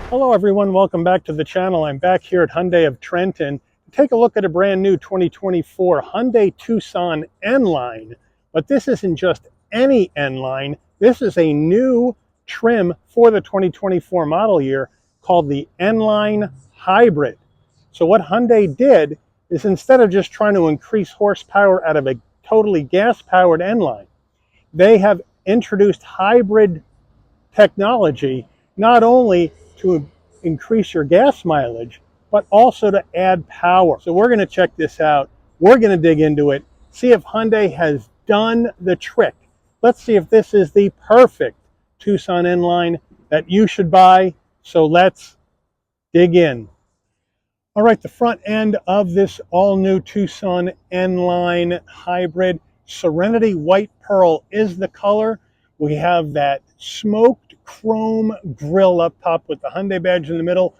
Hello everyone, welcome back to the channel. I'm back here at Hyundai of Trenton to take a look at a brand new 2024 Hyundai Tucson N-Line. But this isn't just any N-Line, this is a new trim for the 2024 model year called the N-Line Hybrid. So what Hyundai did is, instead of just trying to increase horsepower out of a totally gas-powered N-Line, they have introduced hybrid technology, not only to increase your gas mileage, but also to add power. So we're going to check this out. We're going to dig into it, see if Hyundai has done the trick. Let's see if this is the perfect Tucson N-Line that you should buy. So let's dig in. All right, the front end of this all-new Tucson N-Line Hybrid, Serenity White Pearl is the color. We have that smoked chrome grille up top with the Hyundai badge in the middle.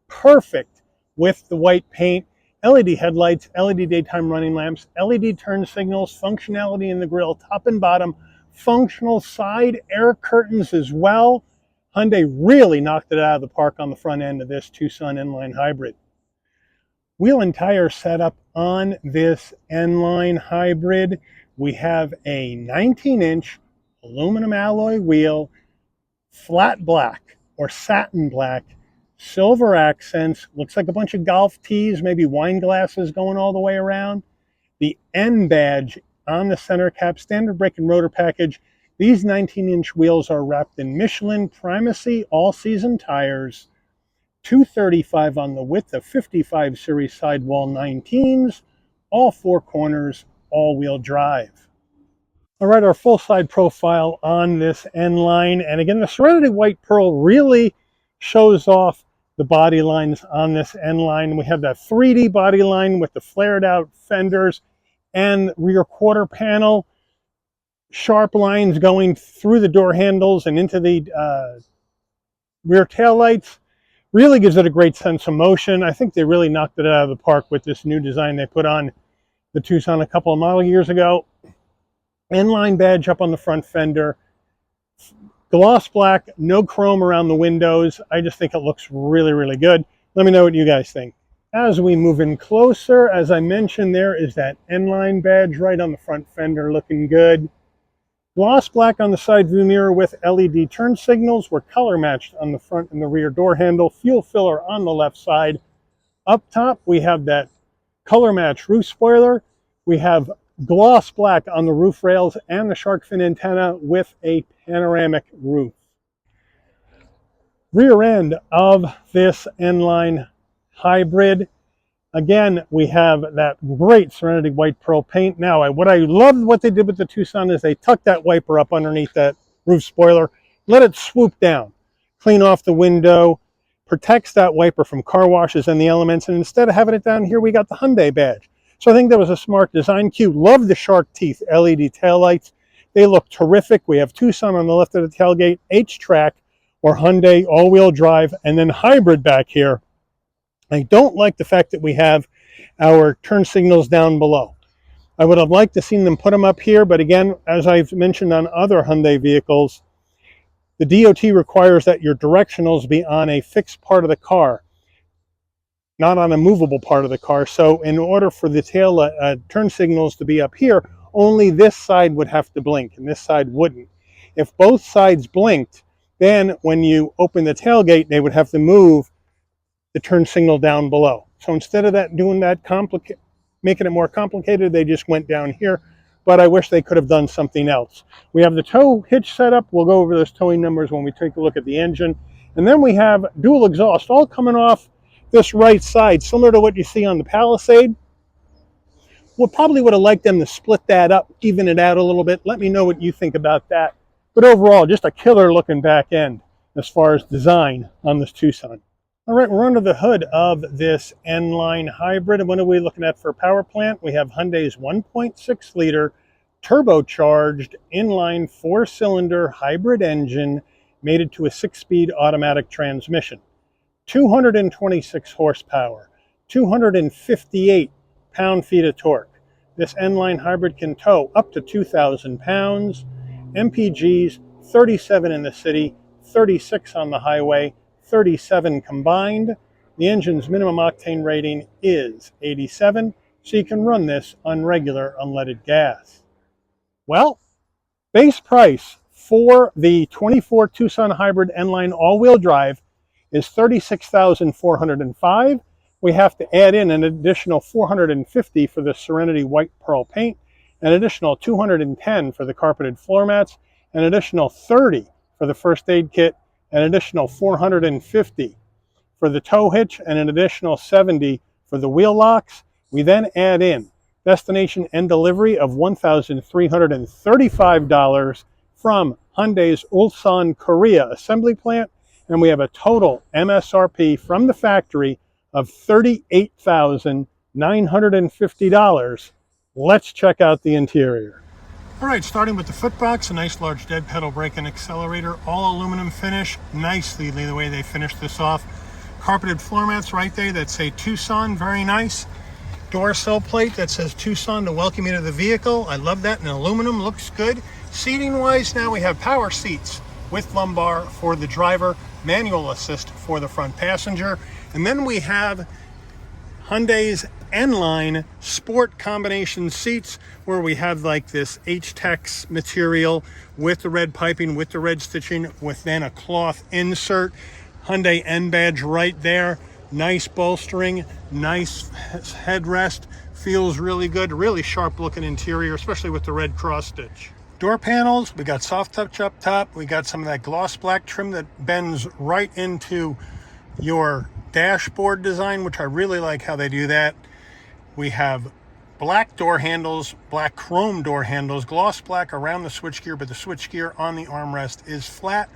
Perfect with the white paint. LED headlights, LED daytime running lamps, LED turn signals, functionality in the grille, top and bottom, functional side air curtains as well. Hyundai really knocked it out of the park on the front end of this Tucson N-Line Hybrid. Wheel and tire setup on this N-Line Hybrid. We have a 19-inch aluminum alloy wheel, flat black or satin black, silver accents, looks like a bunch of golf tees, maybe wine glasses going all the way around. The N badge on the center cap, standard brake and rotor package. These 19-inch wheels are wrapped in Michelin Primacy all-season tires, 235 on the width of 55 series sidewall 19s, all four corners, all-wheel drive. All right, our full side profile on this N-Line. And again, the Serenity White Pearl really shows off the body lines on this N-Line. We have that 3D body line with the flared out fenders and rear quarter panel, sharp lines going through the door handles and into the rear taillights. Really gives it a great sense of motion. I think they really knocked it out of the park with this new design they put on the Tucson a couple of model years ago. N-Line badge up on the front fender. Gloss black, no chrome around the windows. I just think it looks really, really good. Let me know what you guys think. As we move in closer, as I mentioned, there is that N-Line badge right on the front fender, looking good. Gloss black on the side view mirror with LED turn signals. We're color matched on the front and the rear door handle. Fuel filler on the left side. Up top, we have that color match roof spoiler. We have gloss black on the roof rails and the shark fin antenna with a panoramic roof. Rear end of this N-Line Hybrid. Again, we have that great Serenity White Pearl paint. Now, what I love what they did with the Tucson is they tucked that wiper up underneath that roof spoiler, let it swoop down, clean off the window, protects that wiper from car washes and the elements. And instead of having it down here, we got the Hyundai badge. So I think that was a smart design cue. Love the shark teeth LED taillights. They look terrific. We have Tucson on the left of the tailgate, H-Track or Hyundai all-wheel drive, and then hybrid back here. I don't like the fact that we have our turn signals down below. I would have liked to seen them put them up here, but again, as I've mentioned on other Hyundai vehicles, the DOT requires that your directionals be on a fixed part of the car, not on a movable part of the car. So in order for the tail turn signals to be up here, only this side would have to blink and this side wouldn't. If both sides blinked, then when you open the tailgate, they would have to move the turn signal down below. So instead of that, doing that making it more complicated, they just went down here. But I wish they could have done something else. We have the tow hitch setup. We'll go over those towing numbers when we take a look at the engine. And then we have dual exhaust all coming off this right side, similar to what you see on the Palisade. We probably would have liked them to split that up, even it out a little bit. Let me know what you think about that. But overall, just a killer looking back end as far as design on this Tucson. All right, we're under the hood of this N-Line Hybrid. And what are we looking at for power plant? We have Hyundai's 1.6 liter turbocharged inline 4-cylinder hybrid engine mated to a 6-speed automatic transmission. 226 horsepower, 258 pound-feet of torque. This N-Line Hybrid can tow up to 2,000 pounds. MPGs, 37 in the city, 36 on the highway, 37 combined. The engine's minimum octane rating is 87, so you can run this on regular unleaded gas. Well, base price for the 24 Tucson Hybrid N-Line all-wheel drive is $36,405. We have to add in an additional $450 for the Serenity White Pearl paint, an additional $210 for the carpeted floor mats, an additional $30 for the first aid kit, an additional $450 for the tow hitch, and an additional $70 for the wheel locks. We then add in destination and delivery of $1,335 from Hyundai's Ulsan, Korea assembly plant, and we have a total MSRP from the factory of $38,950. Let's check out the interior. All right, starting with the footbox, a nice large dead pedal brake and accelerator, all aluminum finish, nicely the way they finished this off. Carpeted floor mats right there that say Tucson, very nice. Door sill plate that says Tucson to welcome you to the vehicle. I love that in aluminum, looks good. Seating wise, now we have power seats with lumbar for the driver, manual assist for the front passenger. And then we have Hyundai's N-Line Sport combination seats where we have like this H-Tex material with the red piping, with the red stitching, with then a cloth insert. Hyundai N badge right there. Nice bolstering, nice headrest, feels really good, really sharp looking interior, especially with the red cross stitch. Door panels, we got soft touch up top. We got some of that gloss black trim that bends right into your dashboard design, which I really like how they do that. We have black door handles, black chrome door handles, gloss black around the switchgear, but the switchgear on the armrest is flat.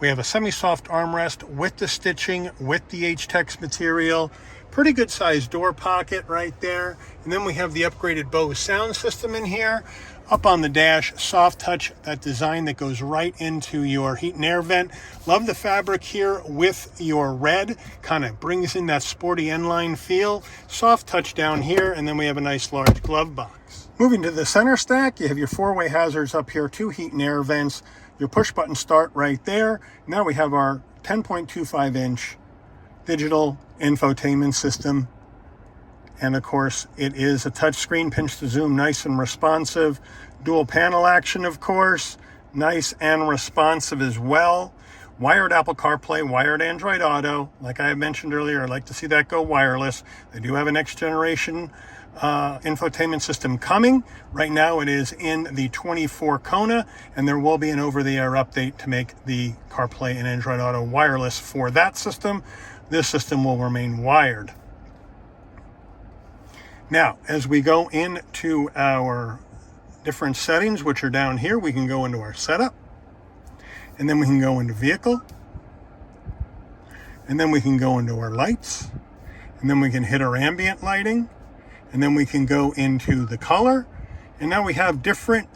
We have a semi-soft armrest with the stitching, with the H-Tex material. Pretty good sized door pocket right there. And then we have the upgraded Bose sound system in here. Up on the dash, soft touch, that design that goes right into your heat and air vent. Love the fabric here with your red. Kind of brings in that sporty N-line feel. Soft touch down here, and then we have a nice large glove box. Moving to the center stack, you have your four-way hazards up here, 2 heat and air vents. Your push button start right there. Now we have our 10.25-inch digital infotainment system. And of course, it is a touchscreen, pinch to zoom, nice and responsive. Dual panel action, of course, nice and responsive as well. Wired Apple CarPlay, wired Android Auto. Like I mentioned earlier, I'd like to see that go wireless. They do have a next generation infotainment system coming. Right now it is in the 24 Kona, and there will be an over-the-air update to make the CarPlay and Android Auto wireless for that system. This system will remain wired. Now, as we go into our different settings, which are down here, we can go into our setup, and then we can go into vehicle, and then we can go into our lights, and then we can hit our ambient lighting, and then we can go into the color, and now we have different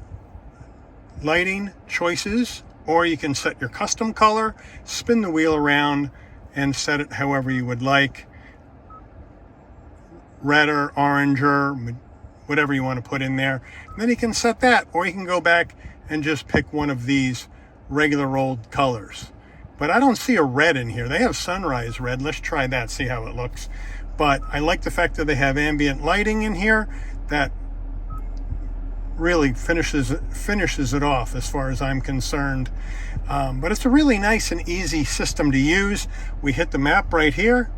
lighting choices, or you can set your custom color, spin the wheel around, and set it however you would like. Red or orange or whatever you want to put in there. And then you can set that, or you can go back and just pick one of these regular old colors. But I don't see a red in here. They have sunrise red. Let's try that, see how it looks. But I like the fact that they have ambient lighting in here. That really finishes it off as far as I'm concerned. But it's a really nice and easy system to use. We hit the map right here.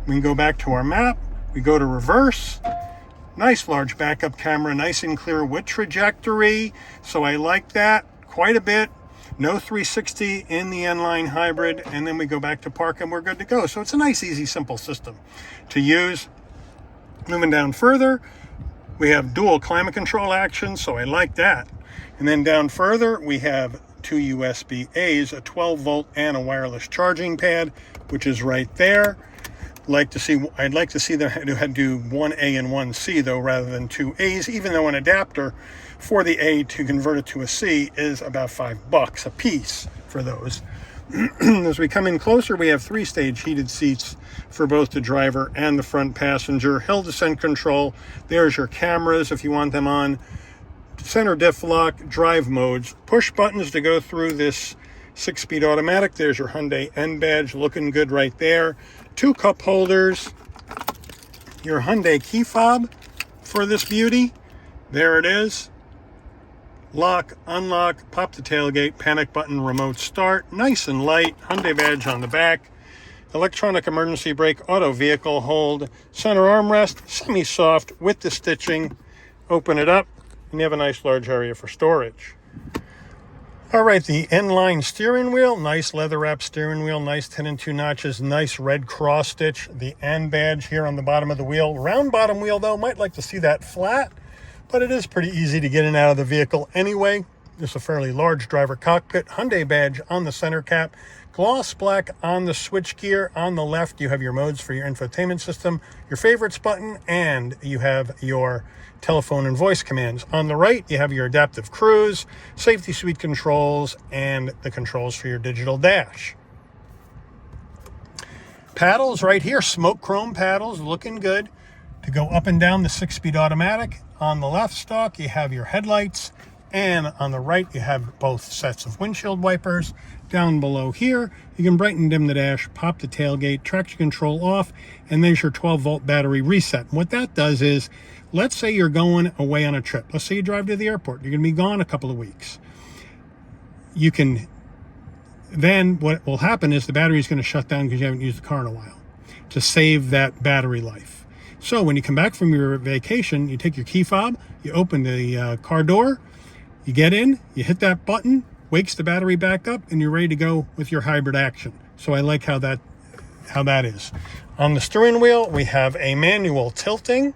We can go back to our map. We go to reverse. Nice large backup camera, nice and clear with trajectory. So I like that quite a bit. No 360 in the N-Line Hybrid. And then we go back to park and we're good to go. So it's a nice, easy, simple system to use. Moving down further, we have dual climate control action. So I like that. And then down further, we have 2 USB-A's, a 12 volt and a wireless charging pad, which is right there. I'd like to see them do one A and one C though, rather than 2 A's, even though an adapter for the A to convert it to a C is about $5 a piece for those. As we come in closer, we have 3-stage heated seats for both the driver and the front passenger. Hill descent control. There's your cameras if you want them on. Center diff lock, drive modes, push buttons to go through this 6-speed automatic. There's your Hyundai N badge, looking good right there. 2 cup holders. Your Hyundai key fob for this beauty. There it is. Lock, unlock, pop the tailgate, panic button, remote start. Nice and light. Hyundai badge on the back. Electronic emergency brake, auto vehicle hold, center armrest, semi-soft with the stitching. Open it up, and you have a nice large area for storage. All right, the N-line steering wheel, nice leather wrap steering wheel, nice 10 and 2 notches, nice red cross stitch. The N badge here on the bottom of the wheel. Round bottom wheel though, might like to see that flat, but it is pretty easy to get in and out of the vehicle anyway. This is a fairly large driver cockpit. Hyundai badge on the center cap. Gloss black on the switch gear. On the left, you have your modes for your infotainment system, your favorites button, and you have your telephone and voice commands. On the right, you have your adaptive cruise, safety suite controls, and the controls for your digital dash. Paddles right here, smoke chrome paddles, looking good. To go up and down the 6-speed automatic. On the left stalk, you have your headlights, and on the right, you have both sets of windshield wipers. Down below here, you can brighten and dim the dash, pop the tailgate, traction control off, and there's your 12-volt battery reset. And what that does is, let's say you're going away on a trip. Let's say you drive to the airport. You're going to be gone a couple of weeks. You can, then what will happen is the battery is going to shut down because you haven't used the car in a while to save that battery life. So when you come back from your vacation, you take your key fob, you open the car door, you get in, you hit that button, wakes the battery back up, and you're ready to go with your hybrid action. So I like how that is. On the steering wheel, we have a manual tilting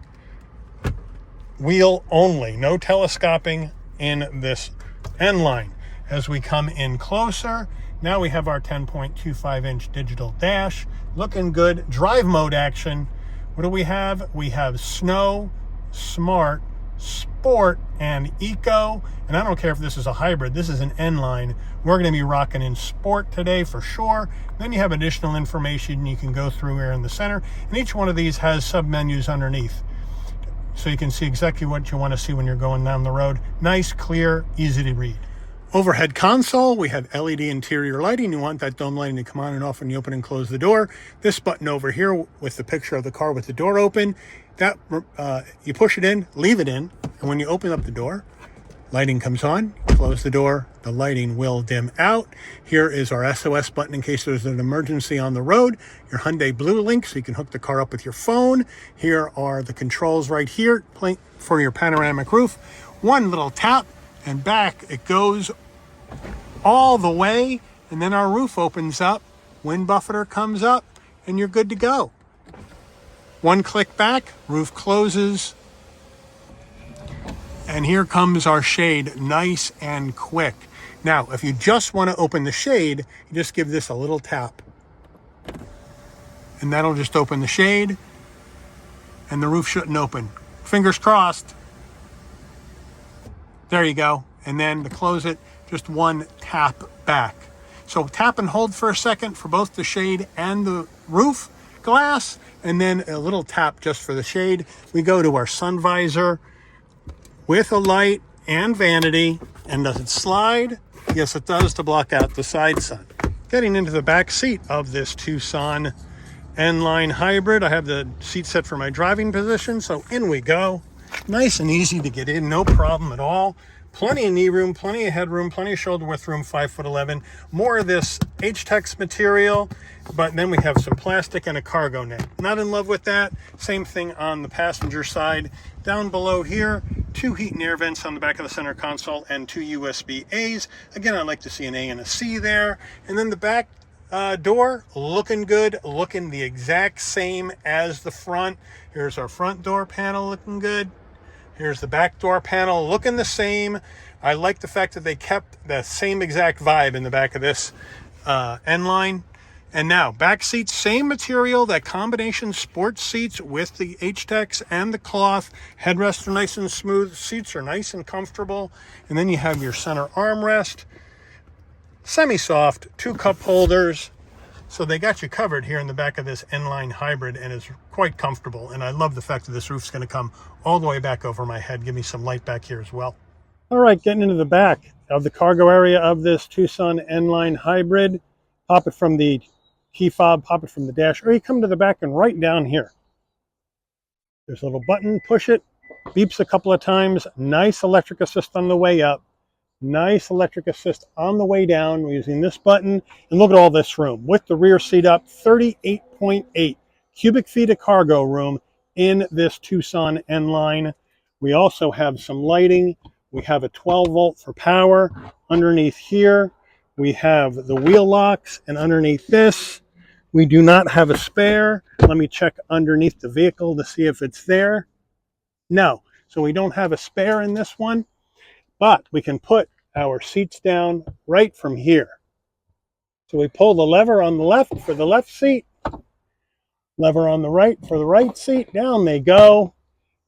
wheel only, no telescoping in this N-line. As we come in closer, now we have our 10.25-inch digital dash, looking good. Drive mode action. What do we have? We have snow, smart, sport, and eco. And I don't care if this is a hybrid, this is an N-line. We're going to be rocking in sport today for sure. Then you have additional information you can go through here in the center, and each one of these has sub-menus underneath, so you can see exactly what you want to see when you're going down the road. Nice, clear, easy to read. Overhead console, we have LED interior lighting. You want that dome lighting to come on and off when you open and close the door. This button over here with the picture of the car with the door open, that you push it in, leave it in, and when you open up the door, lighting comes on, close the door, the lighting will dim out. Here is our SOS button in case there's an emergency on the road. Your Hyundai Blue Link, so you can hook the car up with your phone. Here are the controls right here for your panoramic roof. One little tap, and back it goes all the way, and then our roof opens up, wind buffeter comes up, and you're good to go. One click back, roof closes, and here comes our shade, nice and quick. Now, if you just want to open the shade, you just give this a little tap, and that'll just open the shade, and the roof shouldn't open. Fingers crossed. There you go. And then to close it, just one tap back. So tap and hold for a second for both the shade and the roof glass, and then a little tap just for the shade. We go to our sun visor with a light and vanity. And does it slide? Yes, it does, to block out the side sun. Getting into the back seat of this Tucson N-Line hybrid. I have the seat set for my driving position, so in we go. Nice and easy to get in, no problem at all. Plenty of knee room, plenty of headroom, plenty of shoulder width room, 5'11". More of this H-Tex material, but then we have some plastic and a cargo net. Not in love with that. Same thing on the passenger side. Down below here, 2 heat and air vents on the back of the center console and 2 USB-A's. Again, I like to see an A and a C there. And then the back door, looking good, looking the exact same as the front. Here's our front door panel, looking good. Here's the back door panel, looking the same. I like the fact that they kept the same exact vibe in the back of this N-Line. And now, back seats, same material, that combination sports seats with the H-Tex and the cloth. Headrests are nice and smooth, seats are nice and comfortable. And then you have your center armrest, semi-soft, 2 cup holders. So they got you covered here in the back of this N-Line hybrid, and it's quite comfortable. And I love the fact that this roof's going to come all the way back over my head. Give me some light back here as well. All right, getting into the back of the cargo area of this Tucson N-Line hybrid. Pop it from the key fob, pop it from the dash, or you come to the back and right down here. There's a little button, push it, beeps a couple of times. Nice electric assist on the way up. Nice electric assist on the way down. We're using this button. And look at all this room. With the rear seat up, 38.8 cubic feet of cargo room in this Tucson N-Line. We also have some lighting. We have a 12 volt for power. Underneath here, we have the wheel locks, and underneath this, we do not have a spare. Let me check underneath the vehicle to see if it's there. No, so we don't have a spare in this one, but we can put our seats down right from here. So we pull the lever on the left for the left seat, lever on the right for the right seat. Down they go.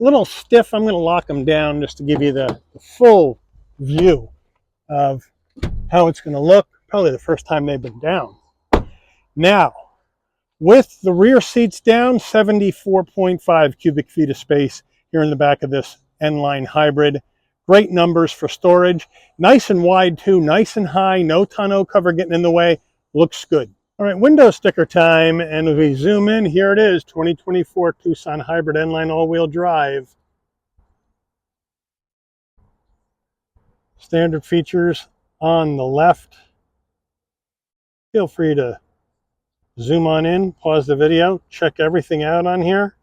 A little stiff. I'm going to lock them down just to give you the full view of how it's going to look. Probably the first time they've been down. Now, with the rear seats down, 74.5 cubic feet of space here in the back of this N-Line hybrid. Great numbers for storage. Nice and wide too, nice and high, no tonneau cover getting in the way. Looks good. All right, window sticker time, and if we zoom in, here it is, 2024 Tucson Hybrid N-Line all-wheel drive. Standard features on the left. Feel free to zoom on in, pause the video, check everything out on here.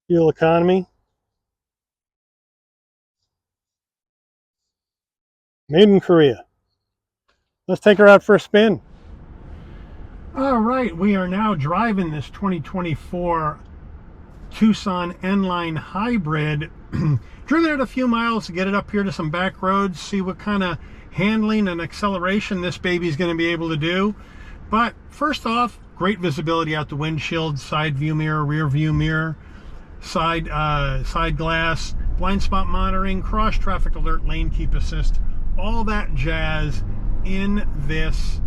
Fuel economy. Made in Korea. Let's take her out for a spin. All right, we are now driving this 2024 Tucson N-Line hybrid. Driven it a few miles to get it up here to some back roads, see what kind of handling and acceleration this baby's going to be able to do. But first off, great visibility out the windshield, side view mirror, rear view mirror, side glass, blind spot monitoring, cross traffic alert, lane keep assist, all that jazz in this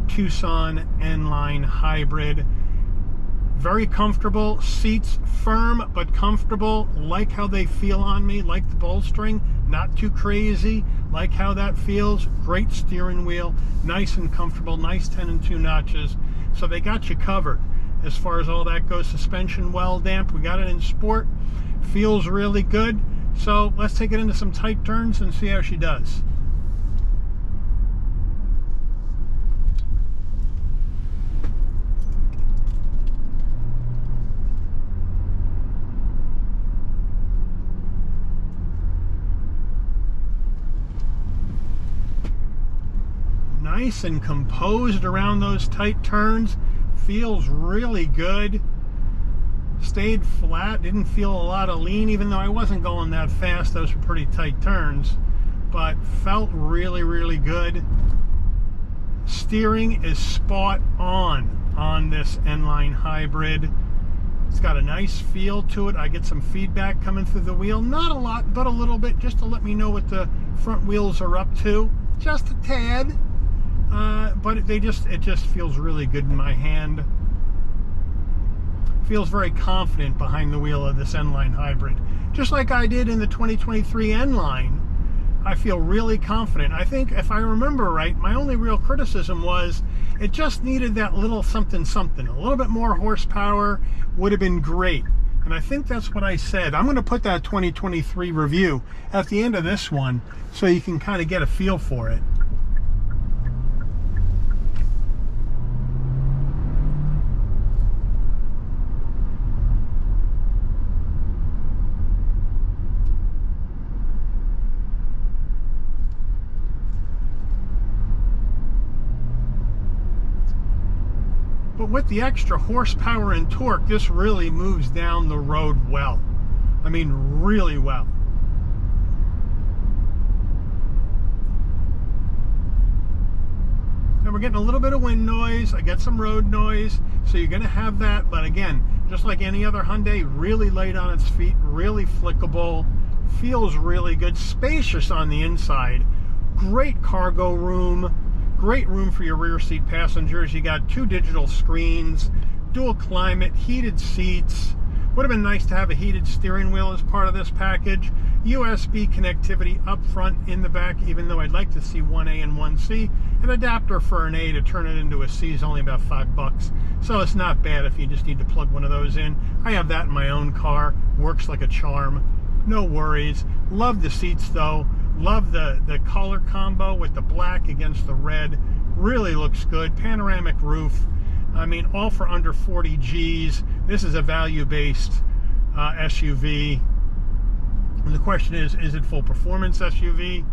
Tucson N-Line hybrid. Very comfortable seats, firm but comfortable. Like how they feel on me, like the bolstering, not too crazy. Like how that feels. Great steering wheel, nice and comfortable, nice 10 and 2 notches. So they got you covered as far as all that goes. Suspension well damped. We got it in sport. Feels really good. So let's take it into some tight turns and see how she does. Nice and composed around those tight turns. Feels really good. Stayed flat, didn't feel a lot of lean, even though I wasn't going that fast. Those were pretty tight turns, but felt really, really good. Steering is spot on this N-Line hybrid. It's got a nice feel to it. I get some feedback coming through the wheel. Not a lot, but a little bit, just to let me know what the front wheels are up to. Just a tad. But it just feels really good in my hand. Feels very confident behind the wheel of this N-Line hybrid. Just like I did in the 2023 N-Line, I feel really confident. I think, if I remember right, my only real criticism was it just needed that little something something. A little bit more horsepower would have been great. And I think that's what I said. I'm going to put that 2023 review at the end of this one so you can kind of get a feel for it. But with the extra horsepower and torque, this really moves down the road well. I mean, really well. And we're getting a little bit of wind noise. I get some road noise, so you're going to have that. But again, just like any other Hyundai, really light on its feet, really flickable, feels really good, spacious on the inside, great cargo room. Great room for your rear seat passengers. You got 2 digital screens, dual climate, heated seats. Would have been nice to have a heated steering wheel as part of this package. USB connectivity up front, in the back, even though I'd like to see 1A and 1C. An adapter for an A to turn it into a C is only about $5, so it's not bad if you just need to plug one of those in. I have that in my own car, works like a charm, no worries. Love the seats though, love the color combo with the black against the red, really looks good. Panoramic roof, I mean, all for under 40 G's. This is a value-based SUV. And the question is it full performance SUV?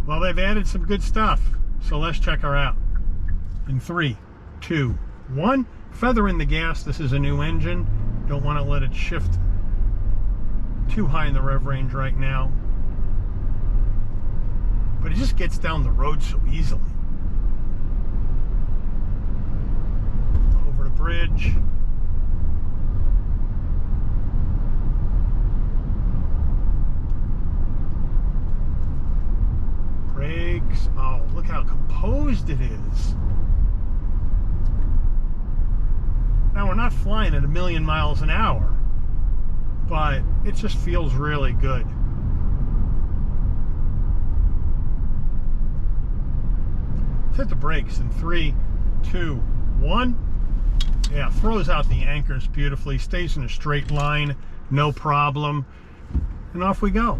Well, they've added some good stuff, so let's check her out. In 3, 2, 1. Feather in the gas. This is a new engine. Don't want to let it shift too high in the rev range right now. But it just gets down the road so easily. Over the bridge. Brakes. Oh, look how composed it is. Now, we're not flying at 1,000,000 miles an hour, but it just feels really good. Hit the brakes in 3, 2, 1. Yeah, throws out the anchors beautifully, stays in a straight line, no problem. And off we go.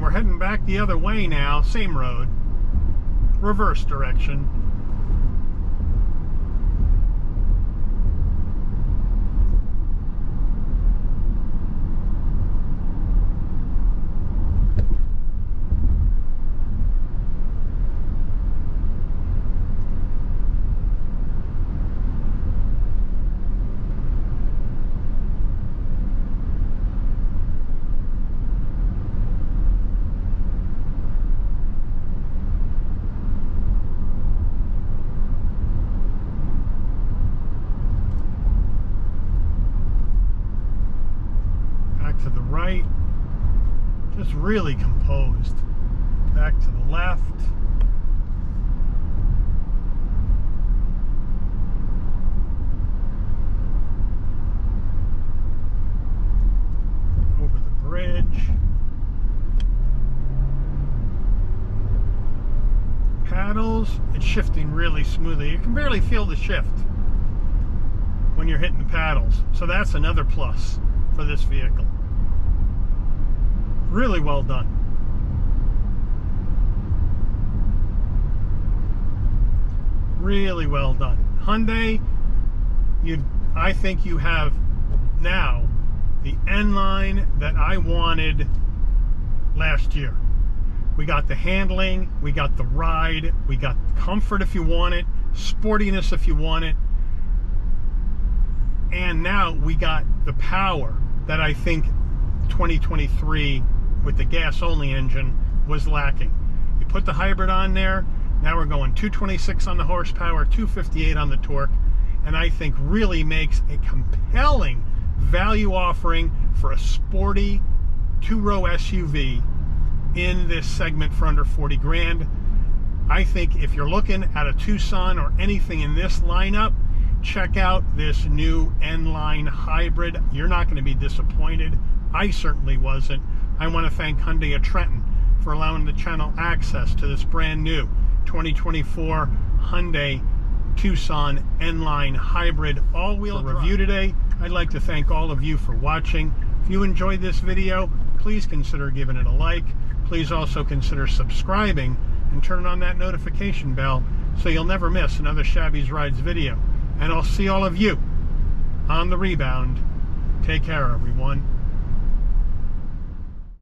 We're heading back the other way now, same road, reverse direction. To the right, just really composed. Back to the left. Over the bridge. Paddles, it's shifting really smoothly. You can barely feel the shift when you're hitting the paddles. So that's another plus for this vehicle. Really well done. Really well done. Hyundai, I think you have now the N-line that I wanted last year. We got the handling, we got the ride, we got comfort if you want it, sportiness if you want it, and now we got the power that I think 2023 with the gas-only engine was lacking. You put the hybrid on there, now we're going 226 on the horsepower, 258 on the torque, and I think really makes a compelling value offering for a sporty two-row SUV in this segment for under 40 grand. I think if you're looking at a Tucson or anything in this lineup, check out this new N-line hybrid. You're not going to be disappointed. I certainly wasn't. I want to thank Hyundai of Trenton for allowing the channel access to this brand new 2024 Hyundai Tucson N-Line hybrid all-wheel review today. I'd like to thank all of you for watching. If you enjoyed this video, please consider giving it a like. Please also consider subscribing and turn on that notification bell so you'll never miss another Shabby's Rides video. And I'll see all of you on the rebound. Take care, everyone.